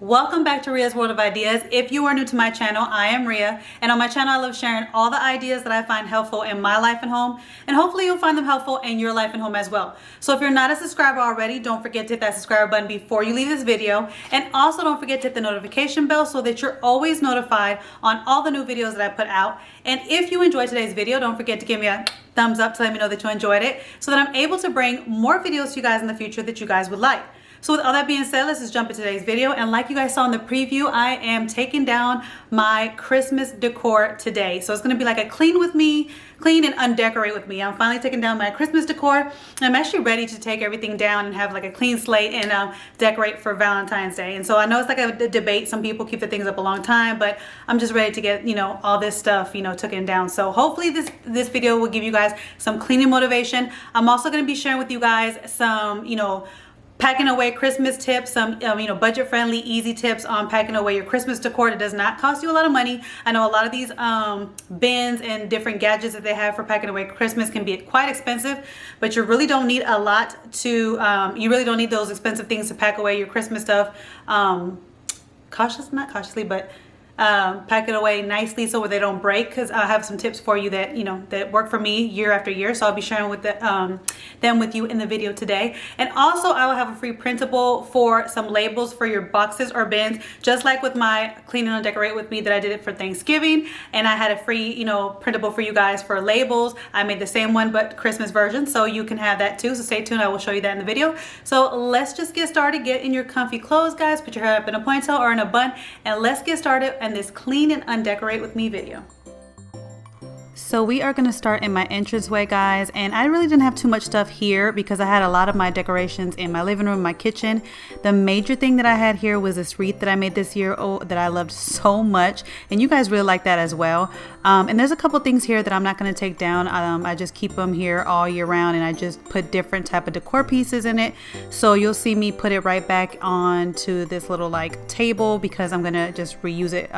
Welcome back to Ria's World of Ideas. If you are new to my channel, I am Ria, and on my channel I love sharing all the ideas that I find helpful in my life and home, and hopefully you'll find them helpful in your life and home as well. So if you're not a subscriber already, don't forget to hit that subscribe button before you leave this video, and also don't forget to hit the notification bell so that you're always notified on all the new videos that I put out. And if you enjoyed today's video, don't forget to give me a thumbs up to let me know that you enjoyed it, so that I'm able to bring more videos to you guys in the future that you guys would like. So with all that being said, let's just jump into today's video. And like you guys saw in the preview, I am taking down my Christmas decor today. So it's going to be like a clean and undecorate with me. I'm finally taking down my Christmas decor. I'm actually ready to take everything down and have like a clean slate and decorate for Valentine's Day. And so I know it's like a debate. Some people keep the things up a long time, but I'm just ready to get, all this stuff, taken down. So hopefully this video will give you guys some cleaning motivation. I'm also going to be sharing with you guys some, packing away Christmas tips, some budget-friendly, easy tips on packing away your Christmas decor. It does not cost you a lot of money. I know a lot of these bins and different gadgets that they have for packing away Christmas can be quite expensive, but you really don't need a lot to, you really don't need those expensive things to pack away your Christmas stuff. Not cautiously, but pack it away nicely so they don't break, because I have some tips for you that that work for me year after year. So I'll be sharing with them with you in the video today. And also I will have a free printable for some labels for your boxes or bins, just like with my clean and decorate with me that I did it for Thanksgiving, and I had a free printable for you guys for labels. I made the same one but Christmas version, so you can have that too. So stay tuned, I will show you that in the video. So let's just get started. Get in your comfy clothes, guys. Put your hair up in a ponytail or in a bun, and let's get started in this clean and undecorate with me video. So we are going to start in my entranceway, guys, and I really didn't have too much stuff here because I had a lot of my decorations in my living room, my kitchen. The major thing that I had here was this wreath that I made this year, that I loved so much, and you guys really like that as well. And there's a couple things here that I'm not going to take down. I just keep them here all year round, and I just put different type of decor pieces in it. So you'll see me put it right back onto this little like table because I'm going to just reuse it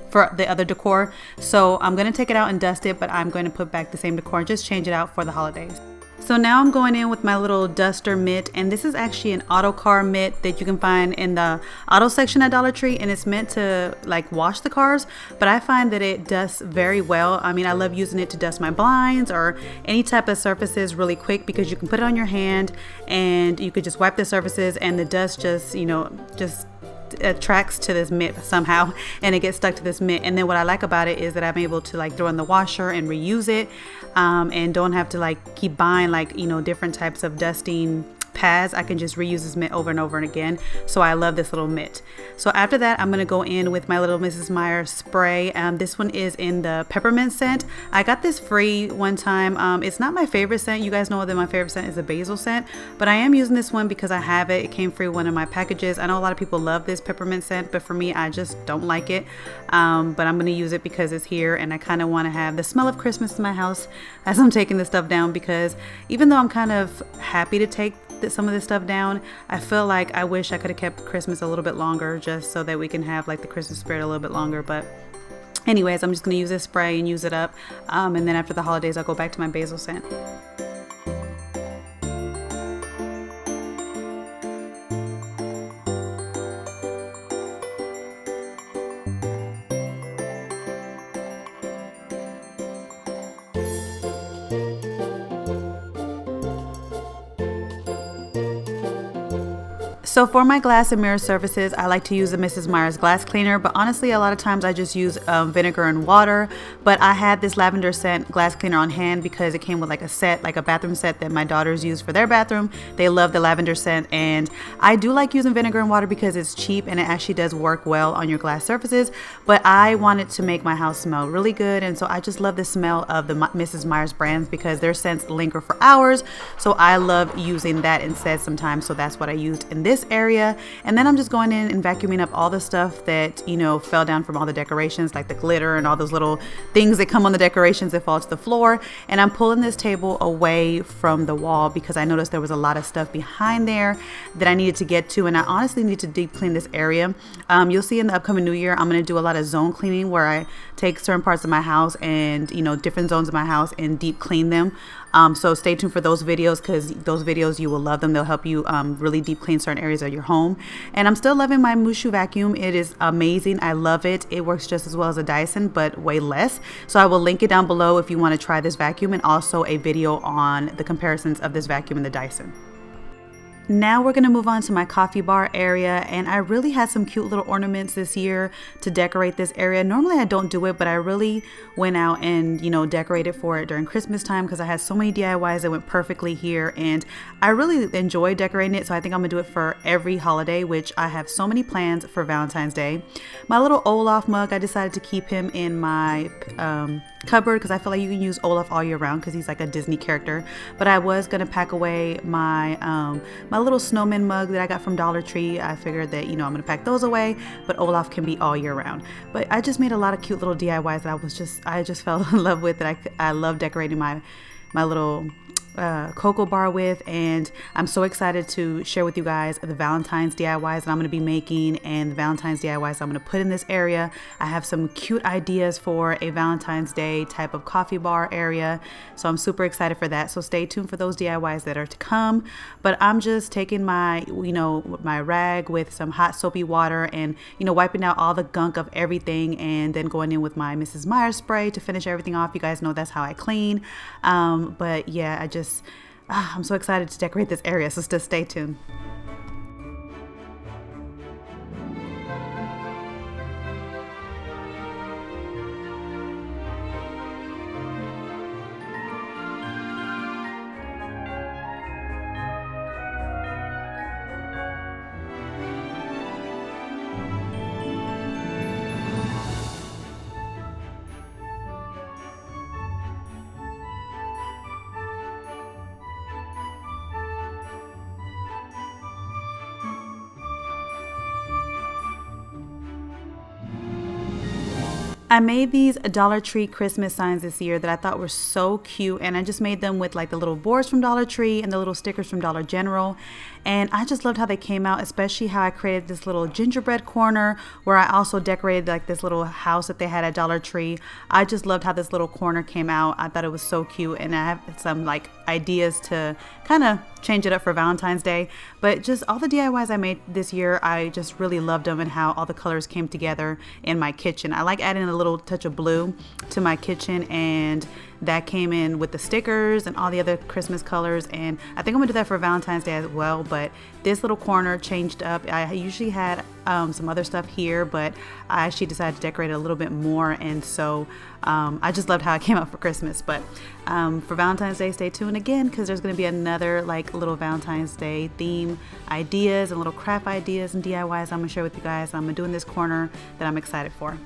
for the other decor. So I'm going to take it out and dust it, but I'm going to put back the same decor and just change it out for the holidays. So now I'm going in with my little duster mitt, and this is actually an auto car mitt that you can find in the auto section at Dollar Tree, and it's meant to like wash the cars, but I find that it dusts very well. I mean, I love using it to dust my blinds or any type of surfaces really quick, because you can put it on your hand and you could just wipe the surfaces and the dust just just attracts to this mitt somehow, and it gets stuck to this mitt. And then what I like about it is that I'm able to like throw in the washer and reuse it, and don't have to like keep buying like different types of dusting pads. I can just reuse this mitt over and over and again. So I love this little mitt. So after that, I'm going to go in with my little Mrs. Meyer's spray. This one is in the peppermint scent. I got this free one time. It's not my favorite scent. You guys know that my favorite scent is a basil scent, but I am using this one because I have it. It came free one of my packages. I know a lot of people love this peppermint scent, but for me, I just don't like it. But I'm going to use it because it's here, and I kind of want to have the smell of Christmas in my house as I'm taking this stuff down, because even though I'm kind of happy to take some of this stuff down, I feel like I wish I could have kept Christmas a little bit longer, just so that we can have like the Christmas spirit a little bit longer. But anyways, I'm just going to use this spray and use it up, and then after the holidays I'll go back to my basil scent. So for my glass and mirror surfaces, I like to use the Mrs. Meyer's glass cleaner, but honestly, a lot of times I just use vinegar and water. But I had this lavender scent glass cleaner on hand because it came with like a set, like a bathroom set that my daughters use for their bathroom. They love the lavender scent, and I do like using vinegar and water because it's cheap and it actually does work well on your glass surfaces. But I wanted to make my house smell really good, and so I just love the smell of the Mrs. Meyer's brands because their scents linger for hours. So I love using that instead sometimes. So that's what I used in this this area. And then I'm just going in and vacuuming up all the stuff that, you know, fell down from all the decorations, like the glitter and all those little things that come on the decorations that fall to the floor. And I'm pulling this table away from the wall because I noticed there was a lot of stuff behind there that I needed to get to, and I honestly need to deep clean this area. You'll see in the upcoming new year, I'm going to do a lot of zone cleaning where I take certain parts of my house and, you know, different zones of my house and deep clean them. So stay tuned for those videos, because those videos, you will love them. They'll help you really deep clean certain areas of your home. And I'm still loving my Mushu vacuum. It is amazing. I love it. It works just as well as a Dyson, but way less. So I will link it down below if you want to try this vacuum, and also a video on the comparisons of this vacuum and the Dyson. Now we're going to move on to my coffee bar area, and I really had some cute little ornaments this year to decorate this area. Normally I don't do it, but I really went out and, you know, decorated for it during Christmas time because I had so many DIYs that went perfectly here, and I really enjoy decorating it. So I think I'm gonna do it for every holiday, which I have so many plans for Valentine's Day. My little Olaf mug, I decided to keep him in my cupboard because I feel like you can use Olaf all year round because he's like a Disney character. But I was gonna pack away my my little snowman mug that I got from Dollar Tree. I figured that, you know, I'm gonna pack those away, but Olaf can be all year round. But I just made a lot of cute little DIYs that I just fell in love with, that I love decorating my little cocoa bar with. And I'm so excited to share with you guys the Valentine's DIYs that I'm going to be making, and the Valentine's DIYs I'm going to put in this area. I have some cute ideas for a Valentine's Day type of coffee bar area, so I'm super excited for that. So stay tuned for those DIYs that are to come. But I'm just taking my, you know, my rag with some hot soapy water and, you know, wiping out all the gunk of everything, and then going in with my Mrs. Meyer's spray to finish everything off. You guys know that's how I clean. But yeah, I'm so excited to decorate this area, so just stay tuned. I made these Dollar Tree Christmas signs this year that I thought were so cute, and I just made them with like the little boards from Dollar Tree and the little stickers from Dollar General, and I just loved how they came out, especially how I created this little gingerbread corner where I also decorated like this little house that they had at Dollar Tree. I just loved how this little corner came out. I thought it was so cute, and I have some like ideas to kind of change it up for Valentine's Day. But just all the DIYs I made this year, I just really loved them, and how all the colors came together in my kitchen. I like adding a little touch of blue to my kitchen, and that came in with the stickers and all the other Christmas colors, and I think I'm gonna do that for Valentine's Day as well. But this little corner changed up. I usually had some other stuff here, but I actually decided to decorate it a little bit more, and so I just loved how it came out for Christmas. But for Valentine's Day, stay tuned again, because there's gonna be another like little Valentine's Day theme ideas and little craft ideas and DIYs I'm gonna share with you guys. I'm gonna do in this corner that I'm excited for.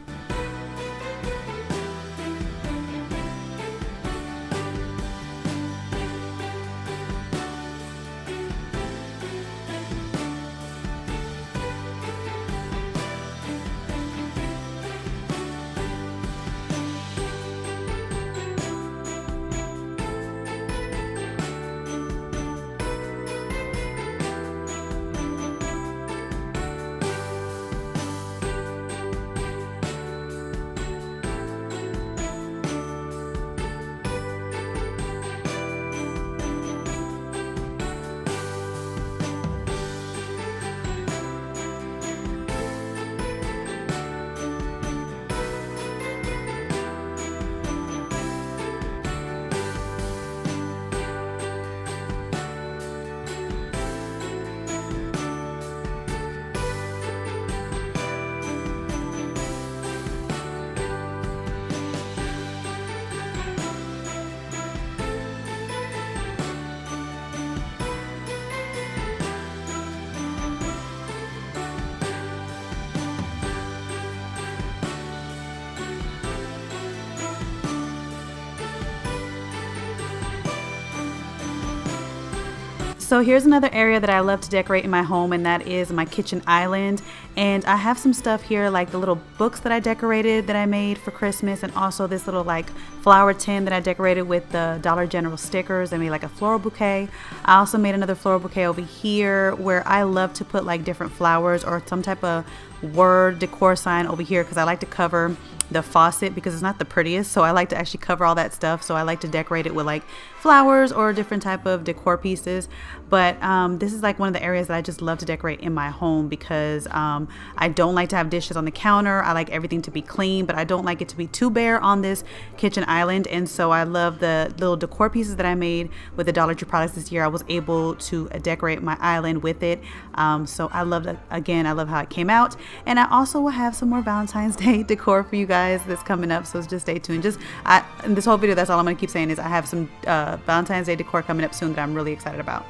So here's another area that I love to decorate in my home, and that is my kitchen island. And I have some stuff here like the little books that I decorated that I made for Christmas, and also this little like flower tin that I decorated with the Dollar General stickers. I made like a floral bouquet. I also made another floral bouquet over here where I love to put like different flowers or some type of word decor sign over here, because I like to cover the faucet because it's not the prettiest, so I like to actually cover all that stuff. So I like to decorate it with like flowers or different type of decor pieces. But this is like one of the areas that I just love to decorate in my home, because I don't like to have dishes on the counter. I like everything to be clean, but I don't like it to be too bare on this kitchen island. And so I love the little decor pieces that I made with the Dollar Tree products this year. I was able to decorate my island with it. So I love that. Again, I love how it came out. And I also will have some more Valentine's Day decor for you guys that's coming up, so just stay tuned. In this whole video, that's all I'm gonna keep saying is I have some Valentine's Day decor coming up soon that I'm really excited about.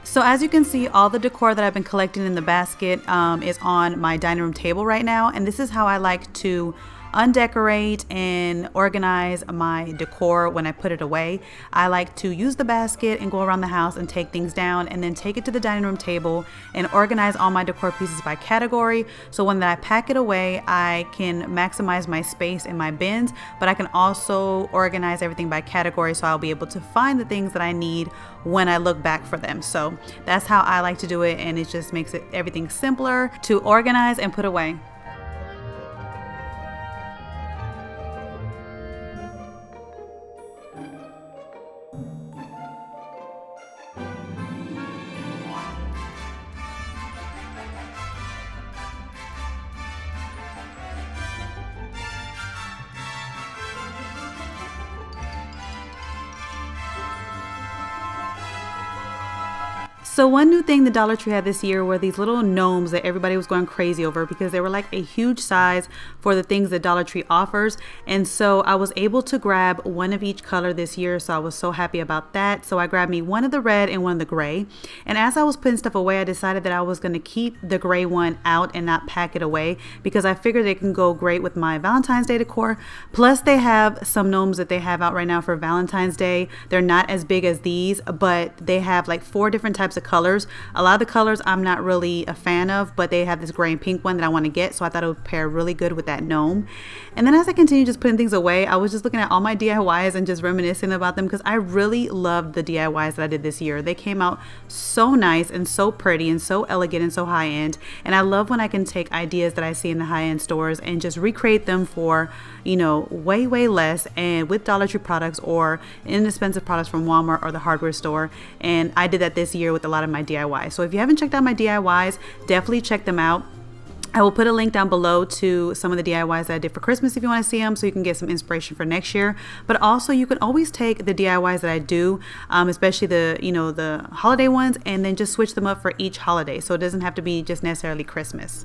So as you can see, all the decor that I've been collecting in the basket is on my dining room table right now, and this is how I like to undecorate and organize my decor when I put it away. I like to use the basket and go around the house and take things down, and then take it to the dining room table and organize all my decor pieces by category. So when I pack it away, I can maximize my space in my bins, but I can also organize everything by category, so I'll be able to find the things that I need when I look back for them. So that's how I like to do it, and it just makes everything simpler to organize and put away. So one new thing the Dollar Tree had this year were these little gnomes that everybody was going crazy over, because they were like a huge size for the things that Dollar Tree offers. And so I was able to grab one of each color this year, so I was so happy about that. So I grabbed me one of the red and one of the gray. And as I was putting stuff away, I decided that I was going to keep the gray one out and not pack it away, because I figured they can go great with my Valentine's Day decor. Plus they have some gnomes that they have out right now for Valentine's Day. They're not as big as these, but they have like 4 different types of colors. A lot of the colors I'm not really a fan of, but they have this gray and pink one that I want to get, so I thought it would pair really good with that gnome. And then as I continued just putting things away, I was just looking at all my DIYs and just reminiscing about them, because I really loved the DIYs that I did this year. They came out so nice and so pretty and so elegant and so high-end, and I love when I can take ideas that I see in the high-end stores and just recreate them for, you know, way less, and with Dollar Tree products or inexpensive products from Walmart or the hardware store. And I did that this year with a lot of my DIYs. So if you haven't checked out my DIYs, definitely check them out. I will put a link down below to some of the DIYs that I did for Christmas if you want to see them, so you can get some inspiration for next year. But also you can always take the DIYs that I do, especially the, you know, the holiday ones, and then just switch them up for each holiday, so it doesn't have to be just necessarily Christmas.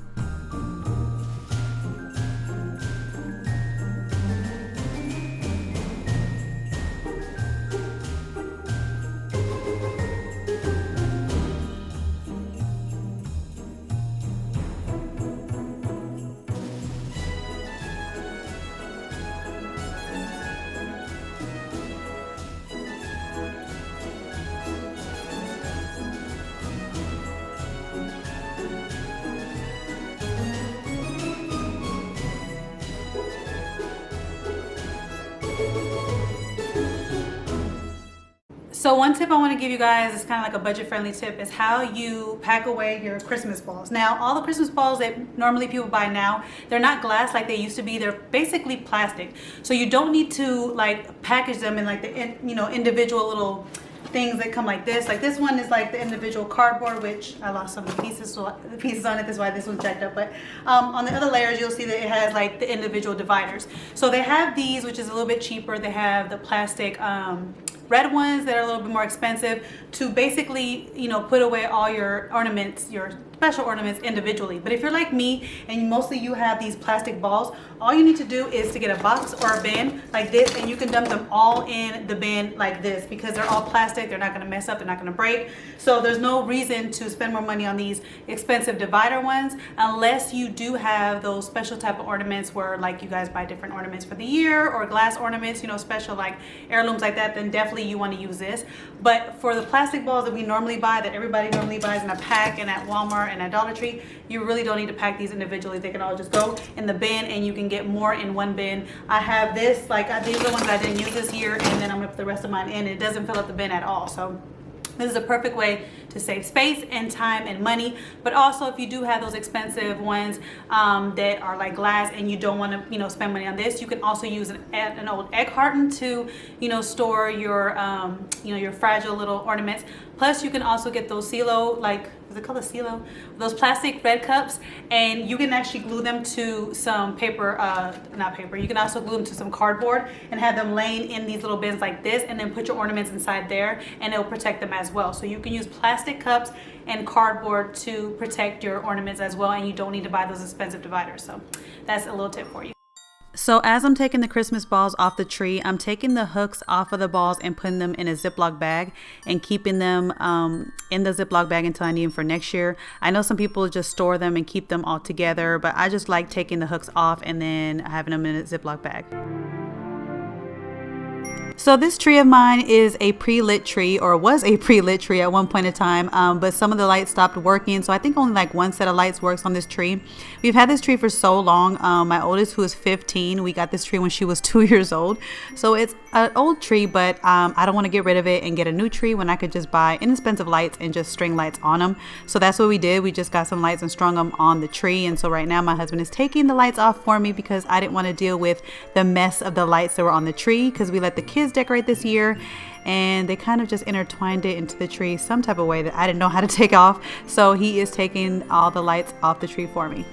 So one tip I want to give you guys is kind of like a budget-friendly tip, is how you pack away your Christmas balls. Now, all the Christmas balls that normally people buy now, they're not glass like they used to be. They're basically plastic. So you don't need to like package them in like the, you know, individual little things that come like this. Like this one is like the individual cardboard, which I lost some of the pieces, so the pieces on it. That's why this one's jacked up. But on the other layers, you'll see that it has like the individual dividers. So they have these, which is a little bit cheaper. They have the plastic red ones that are a little bit more expensive, to basically, you know, put away all your ornaments, your special ornaments individually. But if you're like me and mostly you have these plastic balls, all you need to do is to get a box or a bin like this, and you can dump them all in the bin like this, because they're all plastic, they're not going to mess up, they're not going to break. So there's no reason to spend more money on these expensive divider ones, unless you do have those special type of ornaments where like you guys buy different ornaments for the year, or glass ornaments, you know, special like heirlooms like that, then definitely you want to use this. But for the plastic balls that we normally buy, that everybody normally buys in a pack and at Walmart and at Dollar Tree, you really don't need to pack these individually. They can all just go in the bin, and you can get more in one bin. I have this, like these are the ones I didn't use this year, and then I'm gonna put the rest of mine in. It doesn't fill up the bin at all. So this is a perfect way to save space and time and money. But also, if you do have those expensive ones that are like glass and you don't want to, you know, spend money on this, you can also use an old egg carton to, you know, store your, you know, your fragile little ornaments. Plus, you can also get those CeeLo, like, is it called a CeeLo? Those plastic red cups, and you can actually glue them to some paper, not paper, you can also glue them to some cardboard and have them laying in these little bins like this, and then put your ornaments inside there, and it'll protect them as well. So you can use plastic cups and cardboard to protect your ornaments as well, and you don't need to buy those expensive dividers. So that's a little tip for you. So as I'm taking the Christmas balls off the tree, I'm taking the hooks off of the balls and putting them in a Ziploc bag and keeping them in the Ziploc bag until I need them for next year. I know some people just store them and keep them all together, but I just like taking the hooks off and then having them in a Ziploc bag. So this tree of mine is a pre-lit tree, or was a pre-lit tree at one point in time, but some of the lights stopped working, so I think only like one set of lights works on this tree. We've had this tree for so long. My oldest, who is 15, we got this tree when she was 2 years old, so it's an old tree, but I don't want to get rid of it and get a new tree when I could just buy inexpensive lights and just string lights on them. So that's what we did. We just got some lights and strung them on the tree, and so right now my husband is taking the lights off for me because I didn't want to deal with the mess of the lights that were on the tree, because we let the kids decorate this year and they kind of just intertwined it into the tree some type of way that I didn't know how to take off. So he is taking all the lights off the tree for me.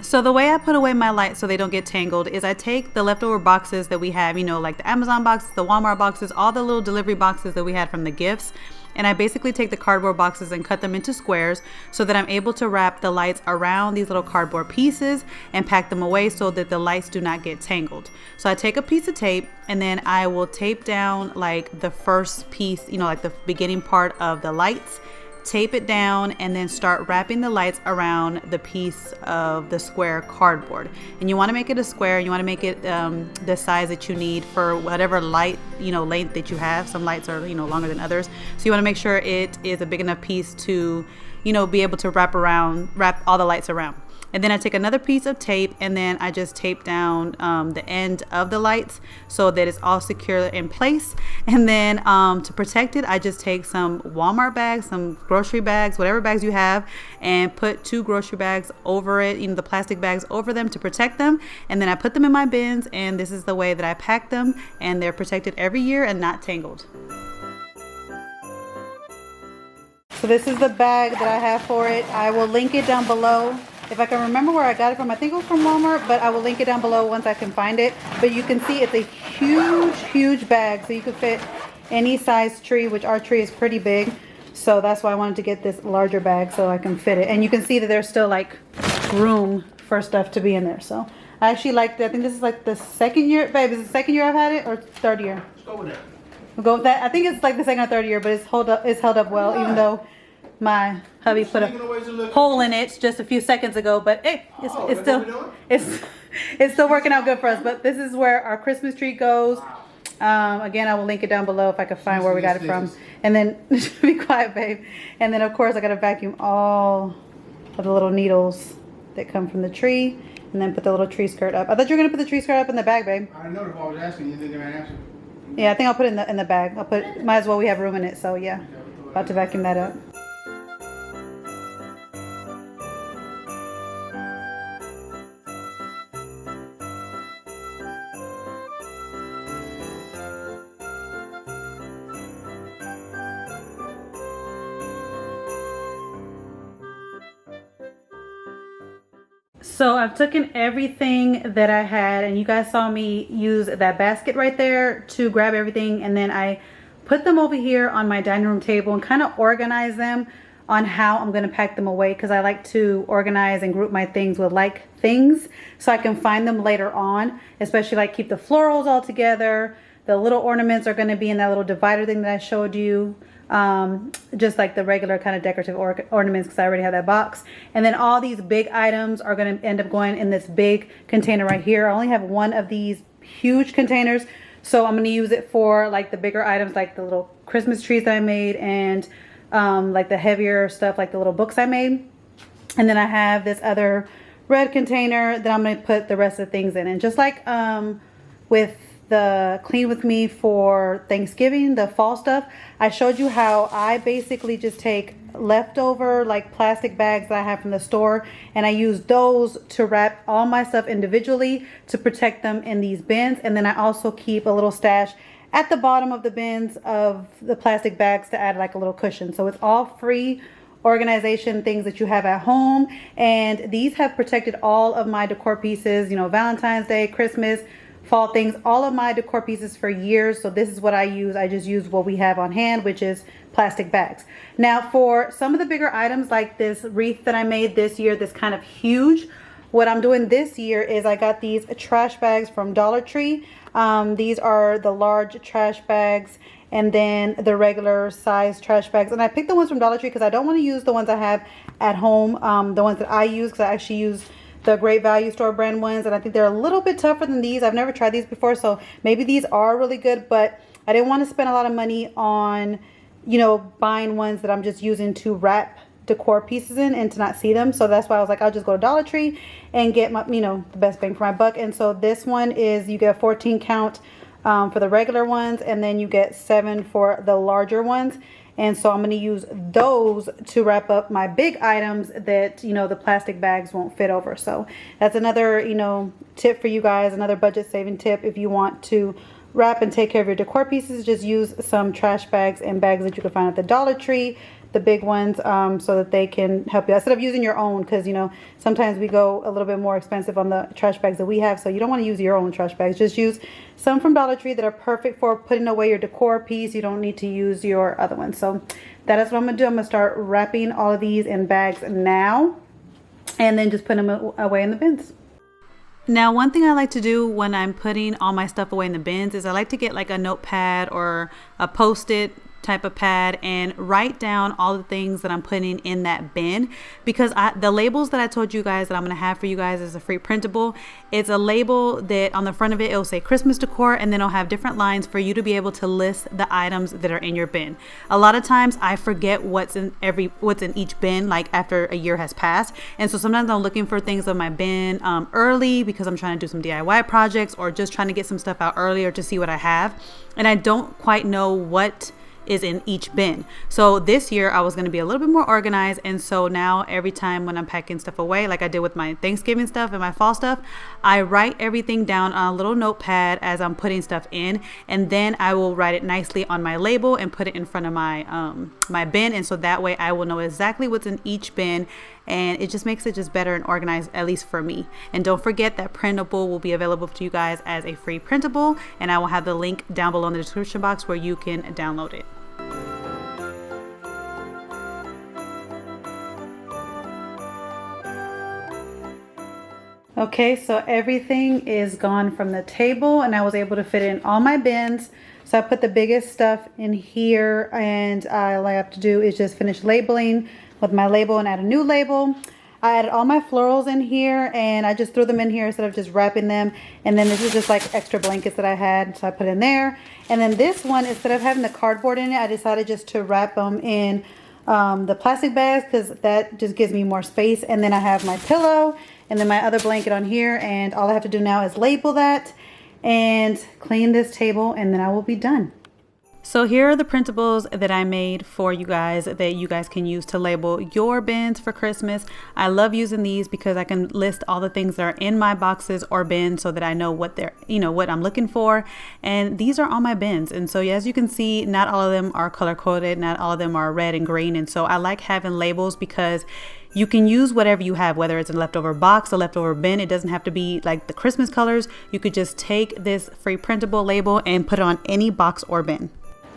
So the way I put away my lights so they don't get tangled is I take the leftover boxes that we have, you know, like the Amazon boxes, the Walmart boxes, all the little delivery boxes that we had from the gifts. And I basically take the cardboard boxes and cut them into squares so that I'm able to wrap the lights around these little cardboard pieces and pack them away so that the lights do not get tangled. So I take a piece of tape and then I will tape down like the first piece, you know, like the beginning part of the lights, tape it down, and then start wrapping the lights around the piece of the square cardboard. And you want to make it a square. You want to make it the size that you need for whatever light, you know, length that you have. Some lights are, you know, longer than others, so you want to make sure it is a big enough piece to, you know, be able to wrap all the lights around. And then I take another piece of tape and then I just tape down the end of the lights so that it's all secure in place. And then to protect it, I just take some Walmart bags, some grocery bags, whatever bags you have, and put 2 grocery bags over it, you know, the plastic bags over them to protect them. And then I put them in my bins, and this is the way that I pack them, and they're protected every year and not tangled. So this is the bag that I have for it. I will link it down below. If I can remember where I got it from, I think it was from Walmart, but I will link it down below once I can find it. But you can see it's a huge, huge bag, so you could fit any size tree, which our tree is pretty big. So that's why I wanted to get this larger bag so I can fit it. And you can see that there's still like room for stuff to be in there. So I actually liked it. I think this is like the second year, babe, is it the second year I've had it or third year? Let's go with that. We'll go with that. I think it's like the second or third year, but it's held up well, even though my hubby put a hole in it just a few seconds ago, but hey, it's still working out good for us. But this is where our Christmas tree goes. Again, I will link it down below if I can find where we got it from. And then be quiet, babe. And then of course I gotta vacuum all of the little needles that come from the tree, and then put the little tree skirt up. I thought you were gonna put the tree skirt up in the bag, babe. I know if I was asking you, didn't answer. Yeah, I think I'll put it in the bag. Might as well, we have room in it. So yeah, about to vacuum that up. So I've taken everything that I had, and you guys saw me use that basket right there to grab everything, and then I put them over here on my dining room table and kind of organize them on how I'm going to pack them away, because I like to organize and group my things with like things so I can find them later on, especially like keep the florals all together. The little ornaments are going to be in that little divider thing that I showed you, just like the regular kind of decorative ornaments, because I already have that box. And then all these big items are going to end up going in this big container right here. I only have one of these huge containers, so I'm going to use it for like the bigger items, like the little Christmas trees that I made, and like the heavier stuff, like the little books I made. And then I have this other red container that I'm going to put the rest of the things in. And just like with the Clean With Me for Thanksgiving, the fall stuff, I showed you how I basically just take leftover like plastic bags that I have from the store, and I use those to wrap all my stuff individually to protect them in these bins. And then I also keep a little stash at the bottom of the bins of the plastic bags to add like a little cushion. So it's all free organization things that you have at home. And these have protected all of my decor pieces, you know, Valentine's Day, Christmas, fall things, all of my decor pieces for years. So this is what I use. I just use what we have on hand, which is plastic bags. Now for some of the bigger items, like this wreath that I made this year, this kind of huge, what I'm doing this year is I got these trash bags from Dollar Tree. These are the large trash bags, and then the regular size trash bags. And I picked the ones from Dollar Tree because I don't want to use the ones I have at home, the ones that I use, because I actually use the Great Value Store brand ones, and I think they're a little bit tougher than these. I've never tried these before, so maybe these are really good, but I didn't want to spend a lot of money on, you know, buying ones that I'm just using to wrap decor pieces in and to not see them. So that's why I was like, I'll just go to Dollar Tree and get my, you know, the best bang for my buck. And so this one is, you get 14 count for the regular ones, and then you get 7 for the larger ones. And so I'm going to use those to wrap up my big items that, you know, the plastic bags won't fit over. So that's another, you know, tip for you guys, another budget saving tip. If you want to wrap and take care of your decor pieces, just use some trash bags and bags that you can find at the Dollar Tree, the big ones, so that they can help you instead of using your own, because, you know, sometimes we go a little bit more expensive on the trash bags that we have, so you don't want to use your own trash bags. Just use some from Dollar Tree that are perfect for putting away your decor piece. You don't need to use your other ones. So that is what I'm gonna do. I'm gonna start wrapping all of these in bags now, and then just put them away in the bins. Now, one thing I like to do when I'm putting all my stuff away in the bins is I like to get like a notepad or a Post-it type of pad and write down all the things that I'm putting in that bin, because the labels that I told you guys that I'm gonna have for you guys is a free printable. It's a label that on the front of it, it'll say Christmas decor, and then it'll have different lines for you to be able to list the items that are in your bin. A lot of times I forget what's in each bin, like after a year has passed. And so sometimes I'm looking for things in my bin early because I'm trying to do some DIY projects, or just trying to get some stuff out earlier to see what I have. And I don't quite know what is in each bin. So this year I was going to be a little bit more organized, and so now every time when I'm packing stuff away, like I did with my Thanksgiving stuff and my fall stuff, I write everything down on a little notepad as I'm putting stuff in, and then I will write it nicely on my label and put it in front of my my bin, and so that way I will know exactly what's in each bin, and it just makes it just better and organized, at least for me. And don't forget that printable will be available to you guys as a free printable, and I will have the link down below in the description box where you can download it. Okay, so everything is gone from the table, and I was able to fit in all my bins. So I put the biggest stuff in here, and all I have to do is just finish labeling with my label and add a new label. I added all my florals in here, and I just threw them in here instead of just wrapping them. And then this is just like extra blankets that I had, so I put in there. And then this one, instead of having the cardboard in it, I decided just to wrap them in the plastic bags, because that just gives me more space. And then I have my pillow and then my other blanket on here, and all I have to do now is label that and clean this table, and then I will be done. So here are the printables that I made for you guys that you guys can use to label your bins for Christmas. I love using these because I can list all the things that are in my boxes or bins so that I know what they're, what I'm looking for. And these are all my bins. And so as you can see, not all of them are color coded, not all of them are red and green. And so I like having labels because you can use whatever you have, whether it's a leftover box, a leftover bin. It doesn't have to be like the Christmas colors. You could just take this free printable label and put it on any box or bin.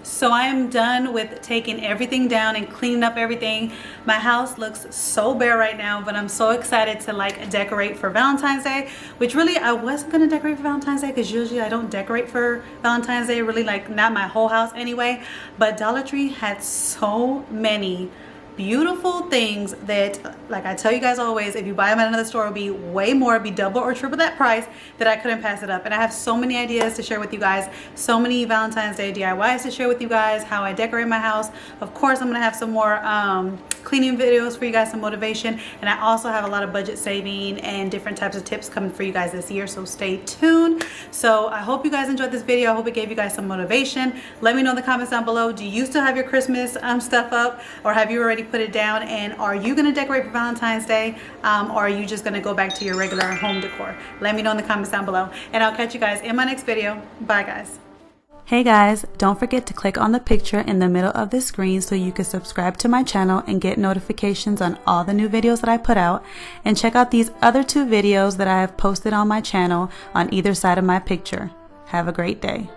So I am done with taking everything down and cleaning up everything. My house looks so bare right now, but I'm so excited to like decorate for Valentine's Day, which really I wasn't gonna decorate for Valentine's Day because usually I don't decorate for Valentine's Day, really, like not my whole house anyway. But Dollar Tree had so many beautiful things that, like I tell you guys always, if you buy them at another store, it'll be way more, it'll be double or triple that price, that I couldn't pass it up. And I have so many ideas to share with you guys, so many Valentine's Day DIYs to share with you guys, how I decorate my house. Of course, I'm gonna have some more cleaning videos for you guys, some motivation, and I also have a lot of budget saving and different types of tips coming for you guys this year, so stay tuned. So I hope you guys enjoyed this video. I hope it gave you guys some motivation. Let me know in the comments down below, do you still have your Christmas stuff up, or have you already put it down? And are you gonna decorate for Valentine's Day, or are you just gonna go back to your regular home decor? Let me know in the comments down below, and I'll catch you guys in my next video. Bye guys. Hey guys, don't forget to click on the picture in the middle of the screen so you can subscribe to my channel and get notifications on all the new videos that I put out, and check out these other 2 videos that I have posted on my channel on either side of my picture. Have a great day.